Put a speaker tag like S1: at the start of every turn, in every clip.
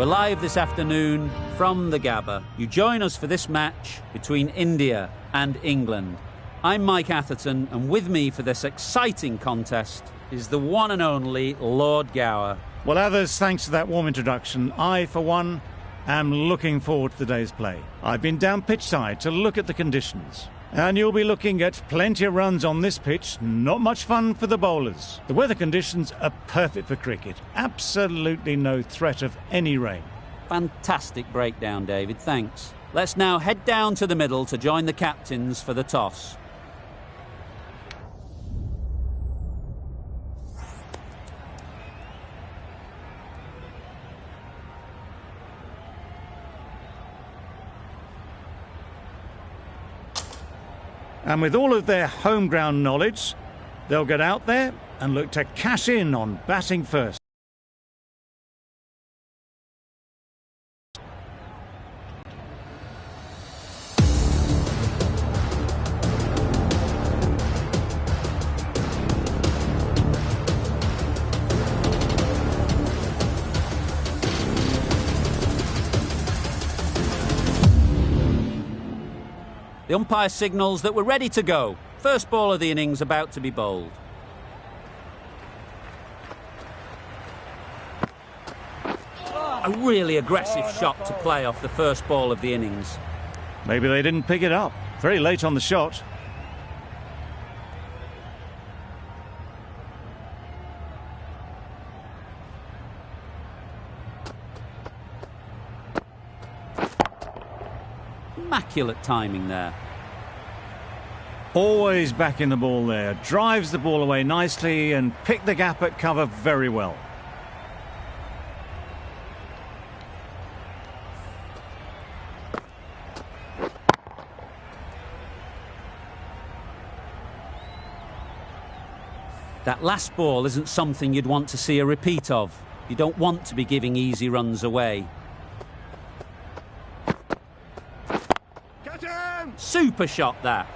S1: We're live this afternoon from the Gabba. You join us for this match between India and England. I'm Mike Atherton, and with me for this exciting contest is the one and only Lord Gower.
S2: Well, others, thanks to that warm introduction, I, for one, am looking forward to the day's play. I've been down pitch side to look at the conditions. And you'll be looking at plenty of runs on this pitch, not much fun for the bowlers. The weather conditions are perfect for cricket. Absolutely no threat of any rain.
S1: Fantastic breakdown, David, thanks. Let's now head down to the middle to join the captains for the toss.
S2: And with all of their home ground knowledge, they'll get out there and look to cash in on batting first.
S1: The umpire signals that we're ready to go. First ball of the innings about to be bowled. A really aggressive shot to play off the first ball of the innings.
S2: Maybe they didn't pick it up. Very late on the shot.
S1: Immaculate timing there.
S2: Always backing the ball there. Drives the ball away nicely and picked the gap at cover very well.
S1: That last ball isn't something you'd want to see a repeat of. You don't want to be giving easy runs away. Super shot that.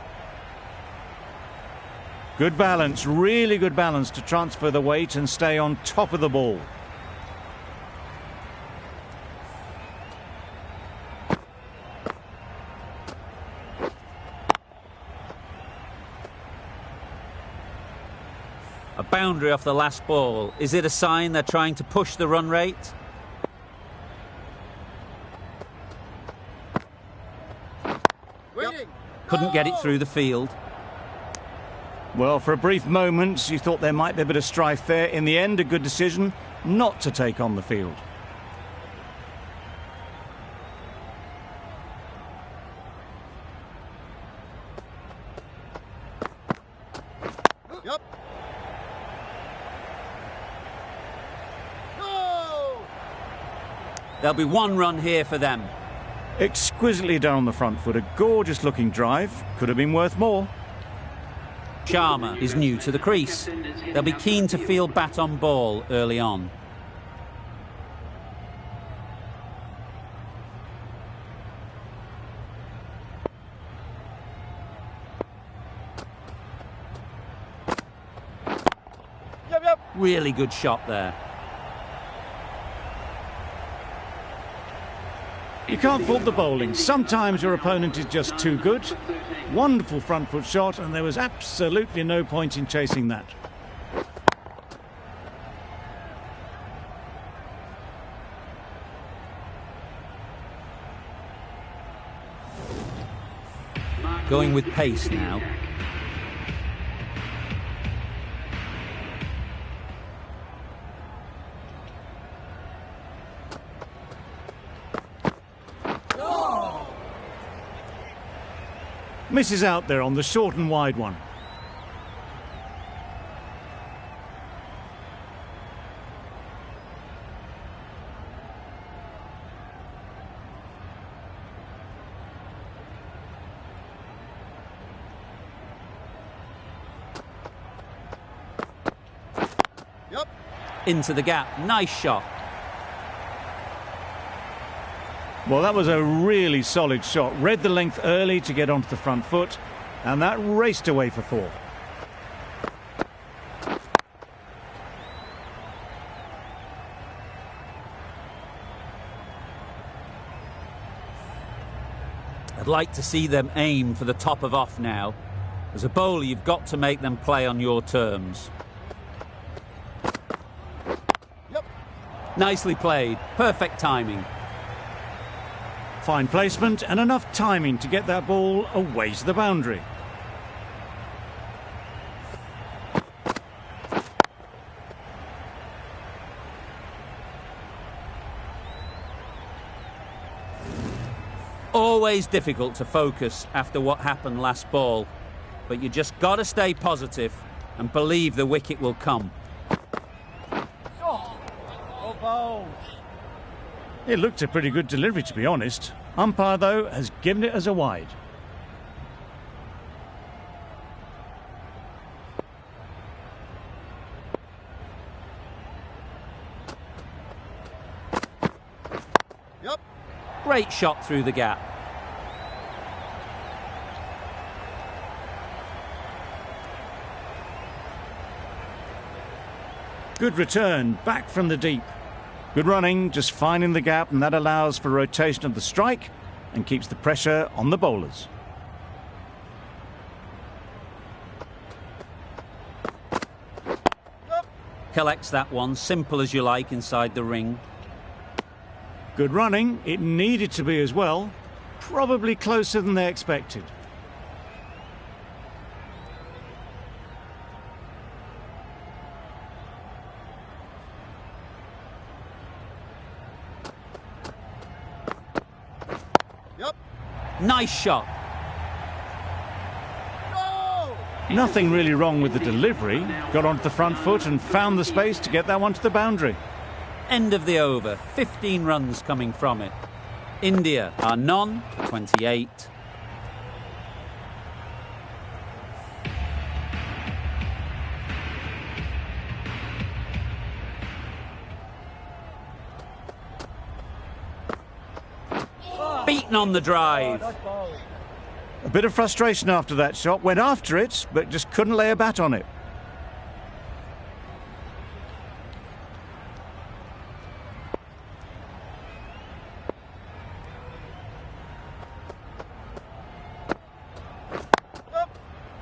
S2: Good balance, really good balance to transfer the weight and stay on top of the ball.
S1: A boundary off the last ball. Is it a sign they're trying to push the run rate? Couldn't get it through the field.
S2: Well, for a brief moment, you thought there might be a bit of strife there. In the end, a good decision not to take on the field.
S3: Yep. No!
S1: There'll be one run here for them.
S2: Exquisitely done on the front foot. A gorgeous looking drive. Could have been worth more.
S1: Sharma is new to the crease. They'll be keen to field bat on ball early on.
S3: Yep.
S1: Really good shot there.
S2: You can't fault the bowling. Sometimes your opponent is just too good. Wonderful front foot shot, and there was absolutely no point in chasing that.
S1: Going with pace now.
S2: Misses out there on the short and wide one.
S3: Yep.
S1: Into the gap. Nice shot.
S2: Well, that was a really solid shot. Read the length early to get onto the front foot, and that raced away for four.
S1: I'd like to see them aim for the top of off now. As a bowler, you've got to make them play on your terms.
S3: Yep.
S1: Nicely played. Perfect timing.
S2: Fine placement and enough timing to get that ball away to the boundary.
S1: Always difficult to focus after what happened last ball, but you just got to stay positive and believe the wicket will come.
S3: Oh, bowl.
S2: It looked a pretty good delivery, to be honest. Umpire, though, has given it as a wide.
S3: Yep.
S1: Great shot through the gap.
S2: Good return, back from the deep. Good running, just finding the gap, and that allows for rotation of the strike and keeps the pressure on the bowlers.
S3: Yep.
S1: Collects that one, simple as you like, inside the ring.
S2: Good running, it needed to be as well. Probably closer than they expected.
S3: Yep.
S1: Nice shot.
S3: Go!
S2: Nothing really wrong with the delivery. Got onto the front foot and found the space to get that one to the boundary.
S1: End of the over. 15 runs coming from it. India are none for 28. Beaten on the drive.
S2: A bit of frustration after that shot. Went after it, but just couldn't lay a bat on it.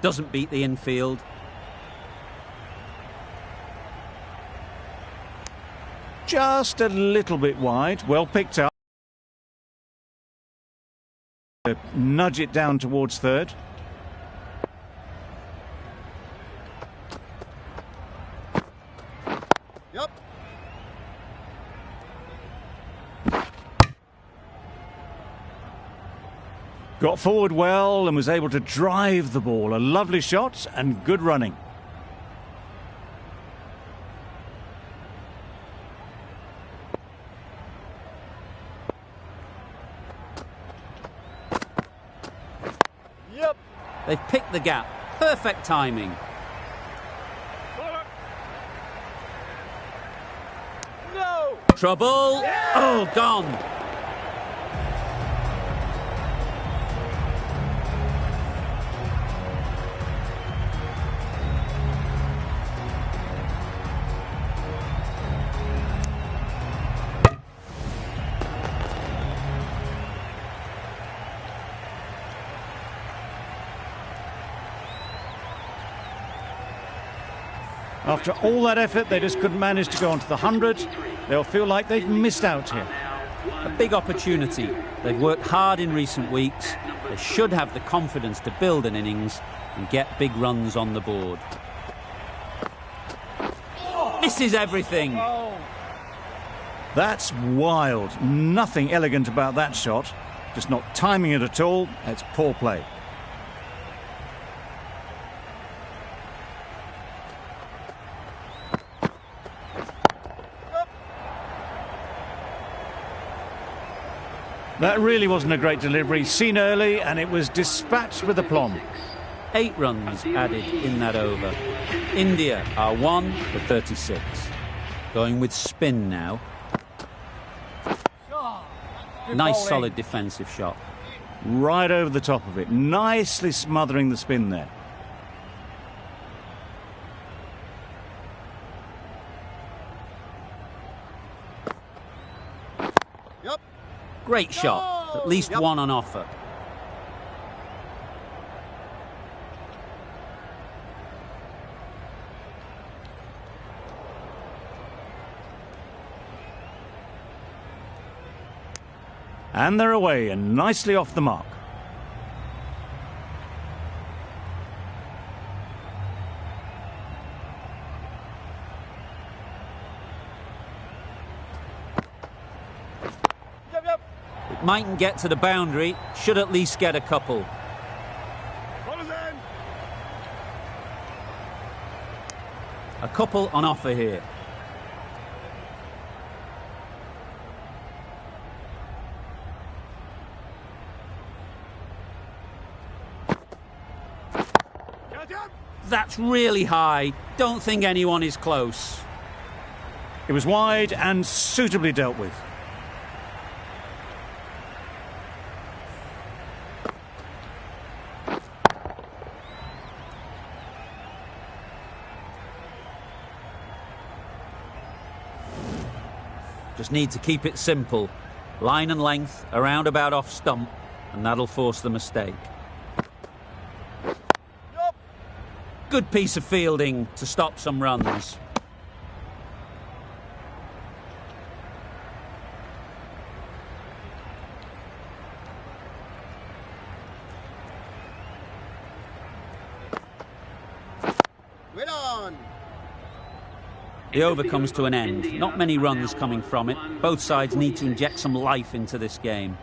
S1: Doesn't beat the infield.
S2: Just a little bit wide. Well picked up. Nudge it down towards third.
S3: Yep.
S2: Got forward well and was able to drive the ball. A lovely shot and good running.
S3: Yep.
S1: They've picked the gap. Perfect timing.
S3: No!
S1: Trouble. Oh, gone.
S2: After all that effort, they just couldn't manage to go onto the 100. They'll feel like they've missed out here.
S1: A big opportunity. They've worked hard in recent weeks. They should have the confidence to build an innings and get big runs on the board. Misses everything.
S2: That's wild. Nothing elegant about that shot. Just not timing it at all. It's poor play. That really wasn't a great delivery. Seen early, and it was dispatched with aplomb.
S1: 8 runs added in that over. India are 1 for 36. Going with spin now. Nice solid defensive shot.
S2: Right over the top of it. Nicely smothering the spin there.
S3: Yep.
S1: Great shot. At least one on offer.
S2: And they're away and nicely off the mark.
S3: Yep, yep.
S1: It mightn't get to the boundary, should at least get a couple.
S3: Ball is in.
S1: A couple on offer here.
S3: Yep, yep.
S1: That's really high. Don't think anyone is close.
S2: It was wide and suitably dealt with.
S1: Just need to keep it simple. Line and length, around about off stump, and that'll force the mistake.
S3: Yep.
S1: Good piece of fielding to stop some runs.
S3: Wait on.
S1: The over comes to an end. Not many runs coming from it. Both sides need to inject some life into this game.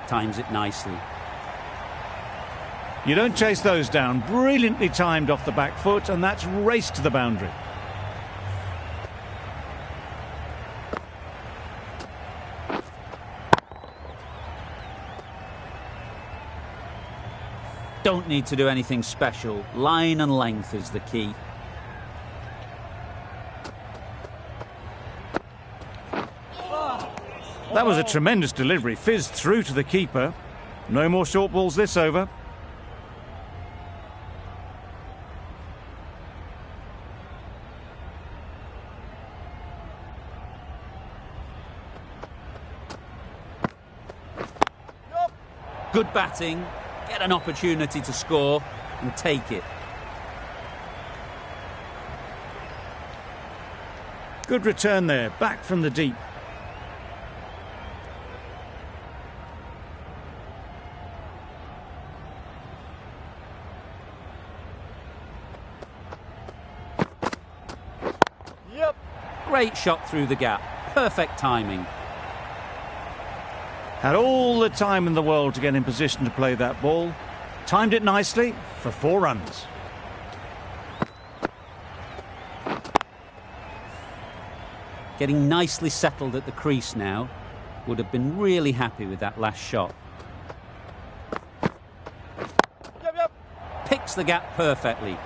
S1: Times it nicely.
S2: You don't chase those down. Brilliantly timed off the back foot, and that's raced to the boundary.
S1: Don't need to do anything special. Line and length is the key.
S2: That was a tremendous delivery. Fizzed through to the keeper. No more short balls this over.
S3: Yep.
S1: Good batting. Get an opportunity to score and take it.
S2: Good return there. Back from the deep.
S3: Yep.
S1: Great shot through the gap. Perfect timing.
S2: Had all the time in the world to get in position to play that ball. Timed it nicely for 4 runs.
S1: Getting nicely settled at the crease now. Would have been really happy with that last shot.
S3: Yep, yep.
S1: Picks the gap perfectly.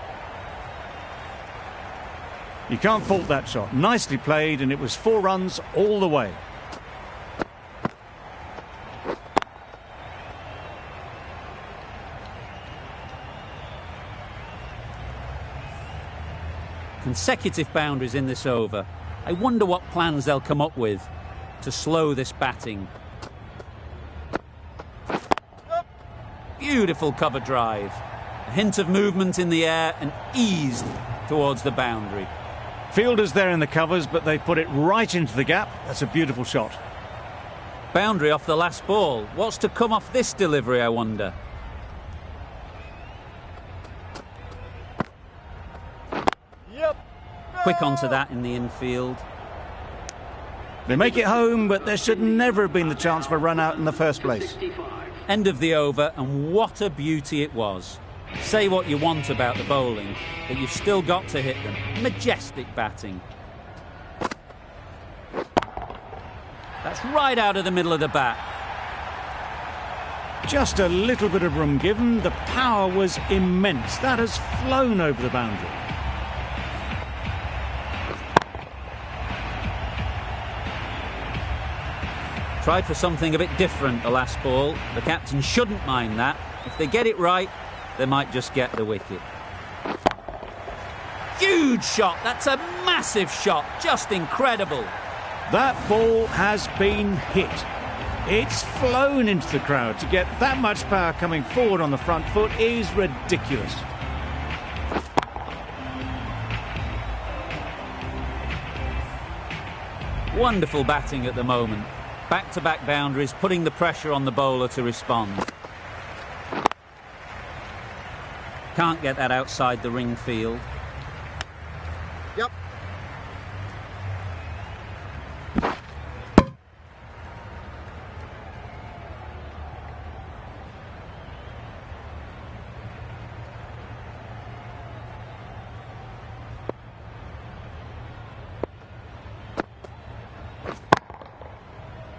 S2: You can't fault that shot. Nicely played, and it was 4 runs all the way.
S1: Consecutive boundaries in this over. I wonder what plans they'll come up with to slow this batting.
S3: Yep.
S1: Beautiful cover drive. A hint of movement in the air and eased towards the boundary.
S2: Fielders there in the covers, but they put it right into the gap. That's a beautiful shot.
S1: Boundary off the last ball. What's to come off this delivery, I wonder?
S3: Yep.
S1: Quick onto that in the infield.
S2: They make it home, but there should never have been the chance for a run out in the first place.
S1: End of the over, and what a beauty it was. Say what you want about the bowling, but you've still got to hit them. Majestic batting. That's right out of the middle of the bat.
S2: Just a little bit of room given. The power was immense. That has flown over the boundary.
S1: Tried for something a bit different the last ball. The captain shouldn't mind that. If they get it right, they might just get the wicket. Huge shot. That's a massive shot. Just incredible.
S2: That ball has been hit. It's flown into the crowd. To get that much power coming forward on the front foot is ridiculous.
S1: Wonderful batting at the moment. Back-to-back boundaries, putting the pressure on the bowler to respond. Can't get that outside the ring field.
S3: Yep.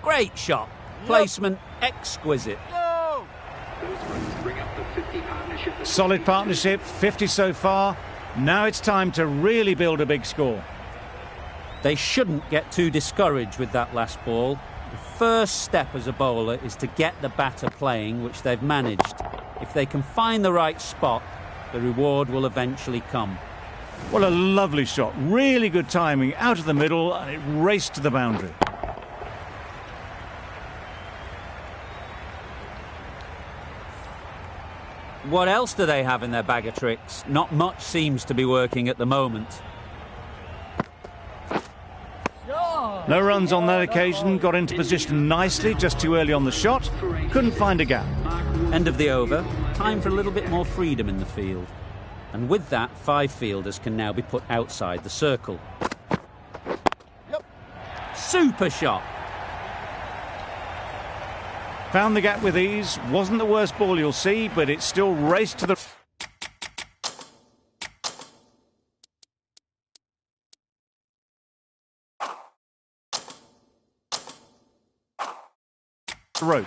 S1: Great shot. Placement exquisite.
S3: Go!
S2: Solid partnership, 50 so far. Now it's time to really build a big score.
S1: They shouldn't get too discouraged with that last ball. The first step as a bowler is to get the batter playing, which they've managed. If they can find the right spot, the reward will eventually come.
S2: What a lovely shot. Really good timing. Out of the middle, and it raced to the boundary.
S1: What else do they have in their bag of tricks? Not much seems to be working at the moment.
S2: No runs on that occasion. Got into position nicely, just too early on the shot. Couldn't find a gap.
S1: End of the over. Time for a little bit more freedom in the field. And with that, 5 fielders can now be put outside the circle.
S3: Yep.
S1: Super shot.
S2: Found the gap with ease. Wasn't the worst ball you'll see, but it still raced to the rope.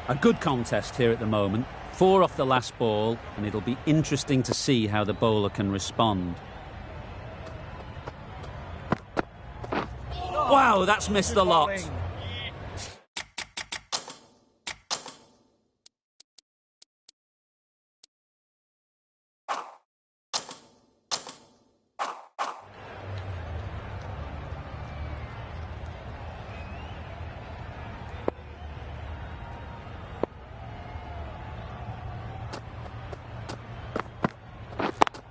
S1: A good contest here at the moment. 4 off the last ball, and it'll be interesting to see how the bowler can respond. Wow, that's missed the lot.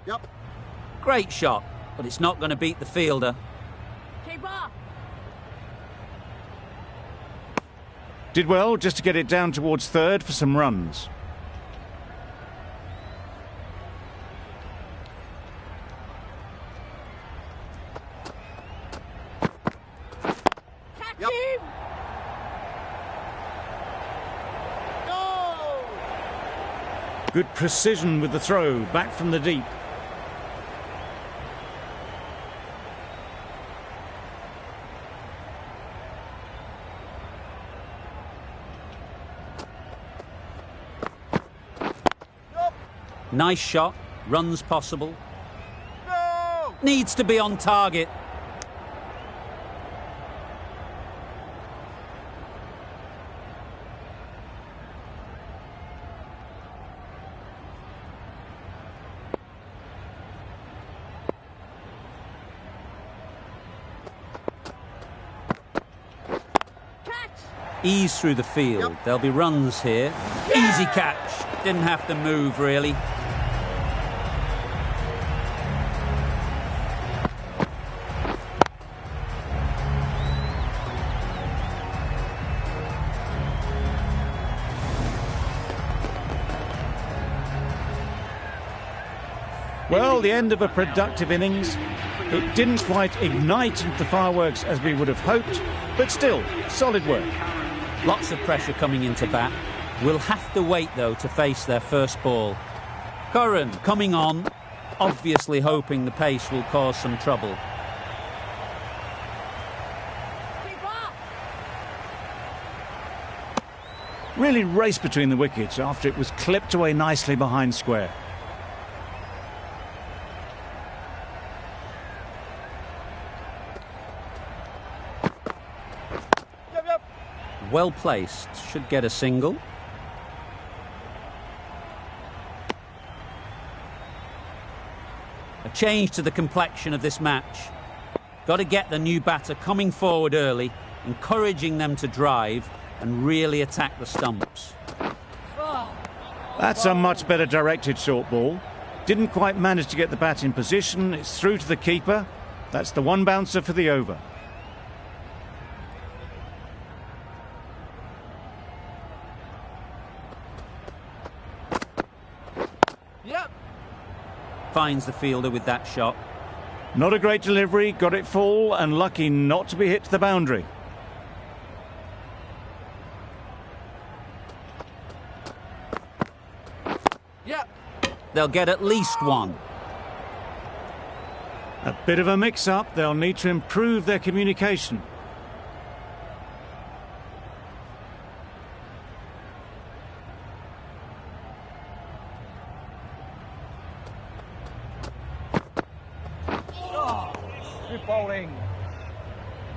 S3: Yep.
S1: Great shot, but it's not going to beat the fielder.
S2: Did well just to get it down towards third for some runs.
S3: Yep. Go!
S2: Good precision with the throw, back from the deep.
S1: Nice shot, runs possible.
S3: No!
S1: Needs to be on target. Ease through the field.
S3: Yep.
S1: There'll be runs here. Yeah! Easy catch. Didn't have to move, really.
S2: Well, the end of a productive innings. It didn't quite ignite into the fireworks as we would have hoped, but still, solid work.
S1: Lots of pressure coming into bat. We'll have to wait, though, to face their first ball. Curran coming on, obviously hoping the pace will cause some trouble.
S2: Really raced between the wickets after it was clipped away nicely behind square.
S1: Well placed, should get a single. A change to the complexion of this match. Got to get the new batter coming forward early, encouraging them to drive and really attack the stumps.
S2: That's a much better directed short ball. Didn't quite manage to get the bat in position. It's through to the keeper. That's the one bouncer for the over.
S1: Finds the fielder with that shot.
S2: Not a great delivery, got it full and lucky not to be hit to the boundary.
S1: They'll get at least one.
S2: A bit of a mix-up, they'll need to improve their communication.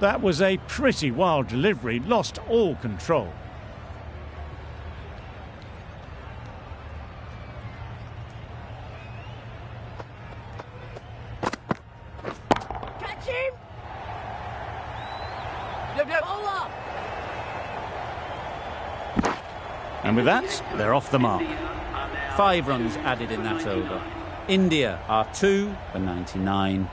S2: That was a pretty wild delivery, lost all control.
S4: Catch him! Bowler!
S2: And with that, they're off the mark.
S1: 5 runs added in that over. India are 2 for 99.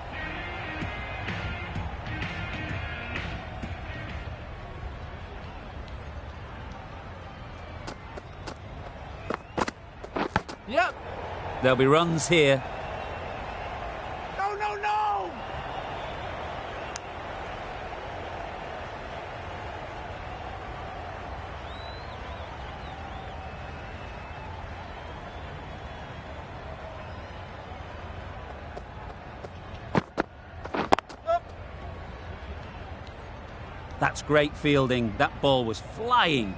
S1: There'll be runs here.
S4: No!
S1: That's great fielding. That ball was flying.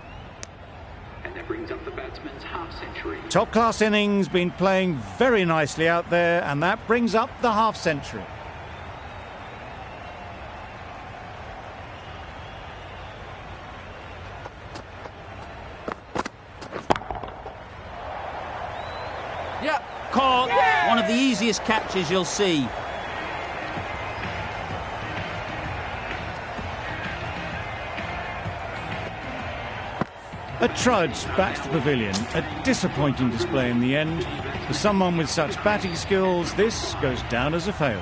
S5: And that brings up the batsman's half-century.
S2: Top-class innings, been playing very nicely out there, and that brings up the half-century.
S1: Caught. One of the easiest catches you'll see.
S2: A trudge back to the pavilion. A disappointing display in the end. For someone with such batting skills, this goes down as a fail.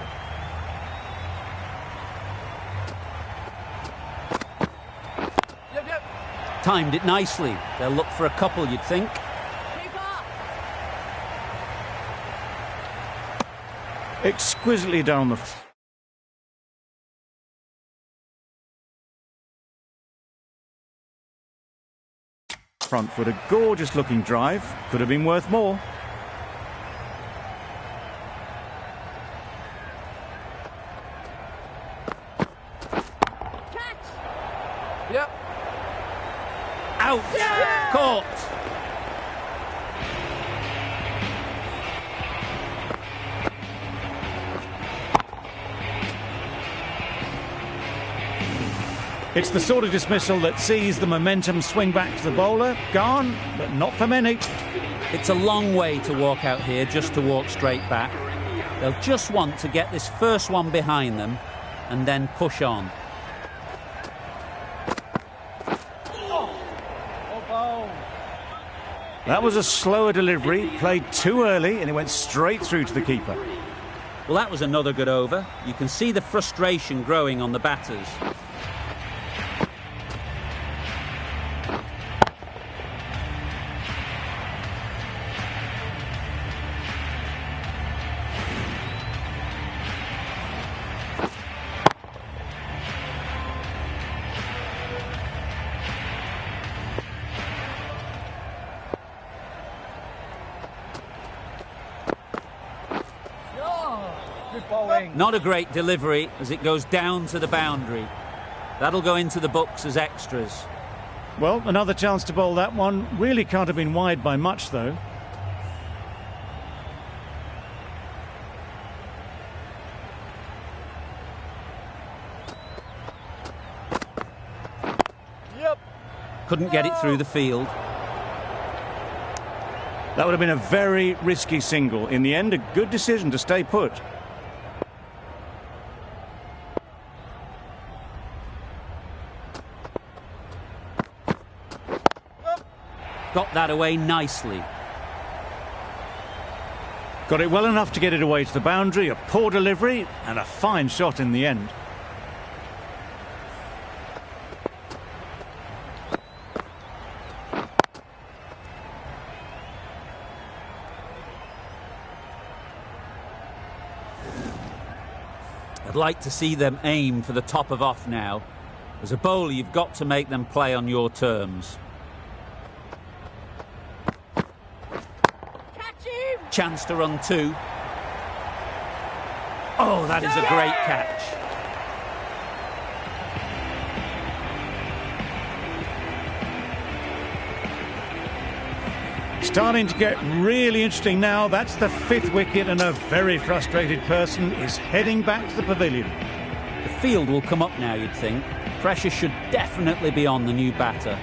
S1: Timed it nicely. They'll look for a couple, you'd think.
S2: Exquisitely down the front foot. A gorgeous looking drive. Could have been worth more.
S1: Out. Caught.
S2: It's the sort of dismissal that sees the momentum swing back to the bowler. Gone, but not for many.
S1: It's a long way to walk out here just to walk straight back. They'll just want to get this first one behind them and then push on.
S2: That was a slower delivery, played too early, and it went straight through to the keeper.
S1: Well, that was another good over. You can see the frustration growing on the batters. Not a great delivery as it goes down to the boundary. That'll go into the books as extras.
S2: Well, another chance to bowl that one. Really can't have been wide by much, though.
S3: Yep.
S1: Couldn't get it through the field.
S2: That would have been a very risky single. In the end, a good decision to stay put.
S1: Got that away nicely.
S2: Got it well enough to get it away to the boundary. A poor delivery and a fine shot in the end.
S1: I'd like to see them aim for the top of off now. As a bowler, you've got to make them play on your terms.
S4: Catch him!
S1: Chance to run two. Oh, that is a great catch.
S2: Starting to get really interesting now. That's the fifth wicket and a very frustrated person is heading back to the pavilion.
S1: The field will come up now, you'd think. Pressure should definitely be on the new batter,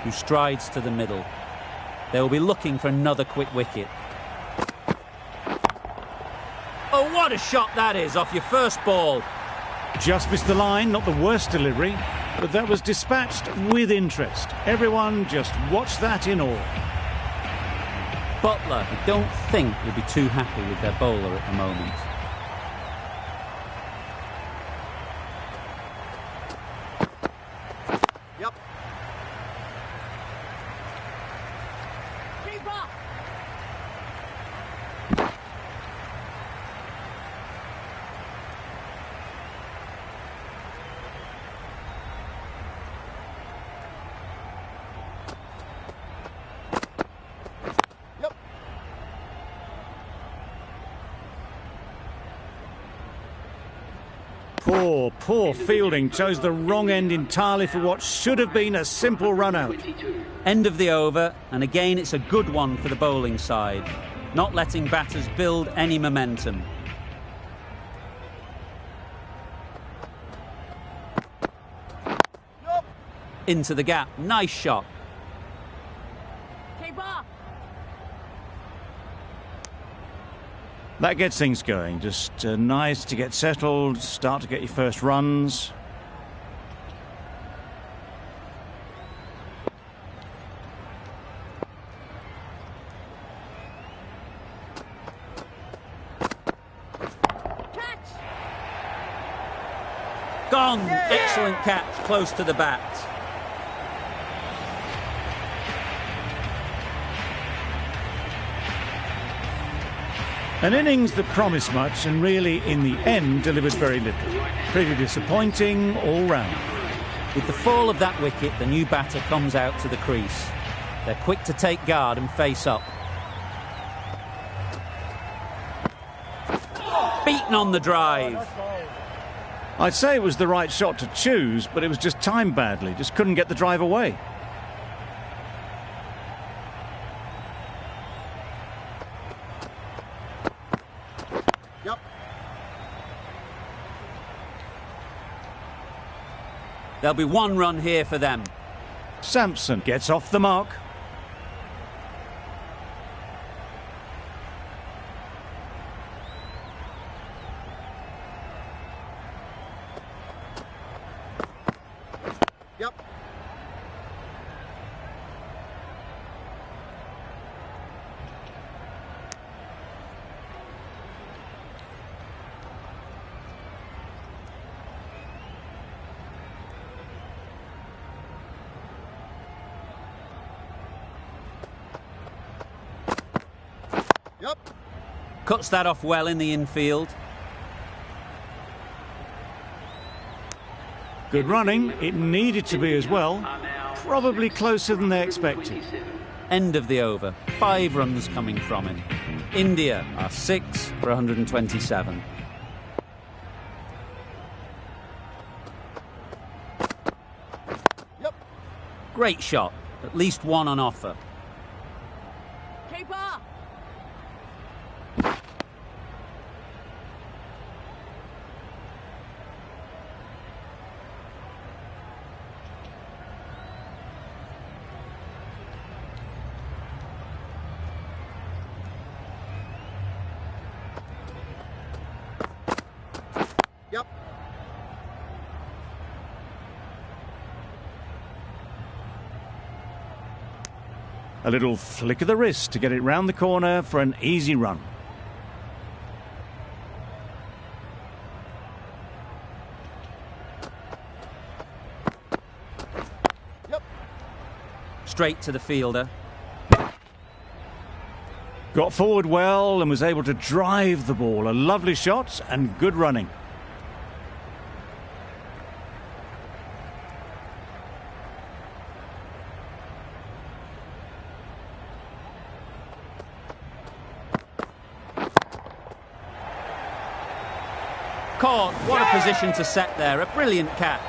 S1: who strides to the middle. They will be looking for another quick wicket. Oh, what a shot that is off your first ball.
S2: Just missed the line, not the worst delivery, but that was dispatched with interest. Everyone just watched that in awe.
S1: Butler, I don't think will be too happy with their bowler at the moment.
S3: Yep.
S4: Keeper!
S3: Yep.
S2: Poor fielding. Chose the wrong end entirely for what should have been a simple run out.
S5: 22.
S1: End of the over, and again it's a good one for the bowling side, not letting batters build any momentum.
S3: Yep.
S1: Into the gap, nice shot.
S4: Keeper!
S2: That gets things going. Just nice to get settled, start to get your first runs.
S4: Catch!
S1: Gone! Excellent catch, close to the bat.
S2: An innings that promised much and really, in the end, delivered very little. Pretty disappointing all round.
S1: With the fall of that wicket, the new batter comes out to the crease. They're quick to take guard and face up. Beaten on the drive.
S2: I'd say it was the right shot to choose, but it was just timed badly. Just couldn't get the drive away.
S3: Yep.
S1: There'll be one run here for them.
S2: Sampson gets off the mark.
S3: Yep. Yep.
S1: Cuts that off well in the infield.
S2: Good running. It needed to be as well. Probably closer than they expected.
S1: End of the over. 5 runs coming from it. India are 6 for 127. Great shot. At least one on offer.
S4: Keeper!
S3: Yep.
S2: A little flick of the wrist to get it round the corner for an easy run.
S3: Yep.
S1: Straight to the fielder.
S2: Got forward well and was able to drive the ball. A lovely shot and good running.
S1: Caught. What a position to set there. A brilliant catch.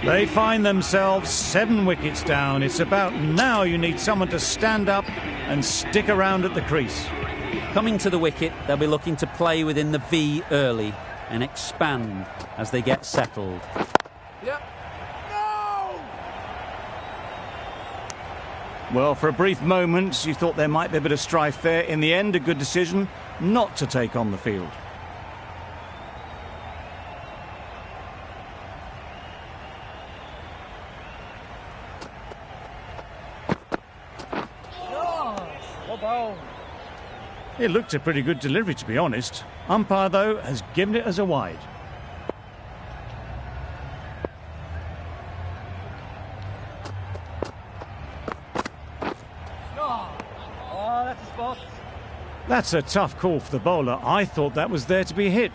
S2: They find themselves 7 wickets down. It's about now you need someone to stand up and stick around at the crease.
S1: Coming to the wicket, they'll be looking to play within the V early and expand as they get settled.
S3: Yep. No!
S2: Well, for a brief moment, you thought there might be a bit of strife there. In the end, a good decision not to take on the field. It looked a pretty good delivery, to be honest. Umpire, though, has given it as a wide.
S3: Oh, that's a spot.
S2: That's a tough call for the bowler. I thought that was there to be hit.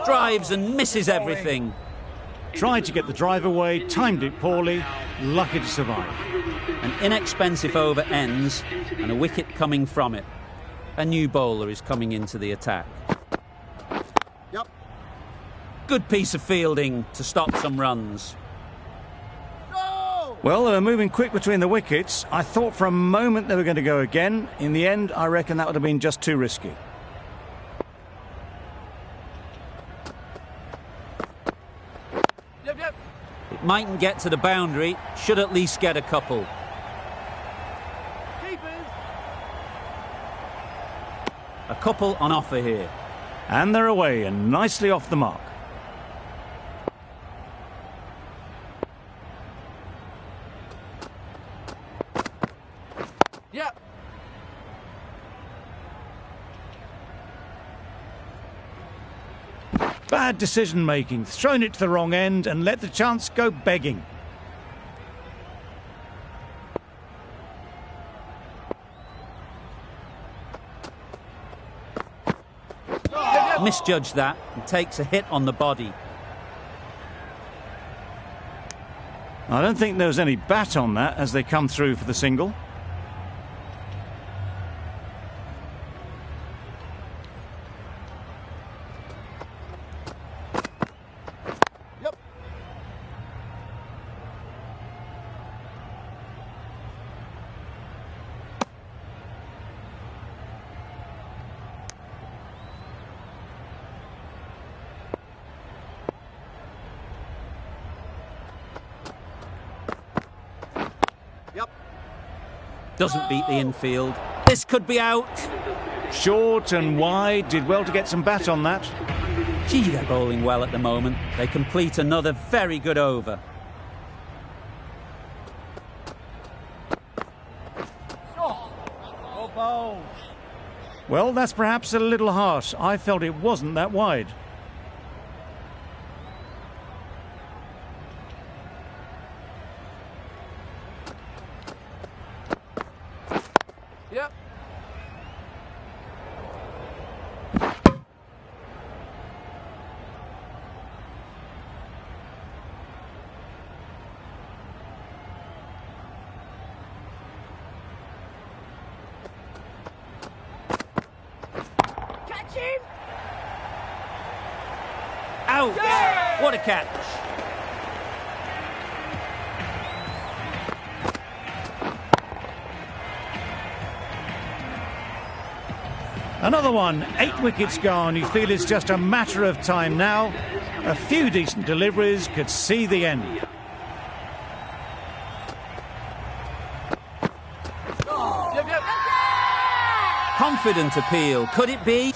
S1: Drives and misses everything.
S2: Tried to get the drive away, timed it poorly, lucky to survive.
S1: An inexpensive over ends and a wicket coming from it. A new bowler is coming into the attack.
S3: Yep.
S1: Good piece of fielding to stop some runs.
S3: No!
S2: Well, they were moving quick between the wickets. I thought for a moment they were going to go again. In the end, I reckon that would have been just too risky.
S3: Yep, yep.
S1: It mightn't get to the boundary, should at least get a couple.
S3: Keepers.
S1: A couple on offer here.
S2: And they're away and nicely off the mark.
S3: Yep.
S2: Bad decision making, thrown it to the wrong end and let the chance go begging.
S1: Misjudged that and takes a hit on the body.
S2: I don't think there was any bat on that as they come through for the single.
S3: Yep. Yep.
S1: Doesn't beat the infield. This could be out.
S2: Short and wide, did well to get some bat on that.
S1: Gee, they're bowling well at the moment. They complete another very good over.
S3: Oh, bowl.
S2: Well, that's perhaps a little harsh. I felt it wasn't that wide.
S3: Yep.
S1: What a catch.
S2: Another one, 8 wickets gone. You feel it's just a matter of time now. A few decent deliveries could see the end.
S3: Yep, yep.
S1: Confident appeal. Could it be?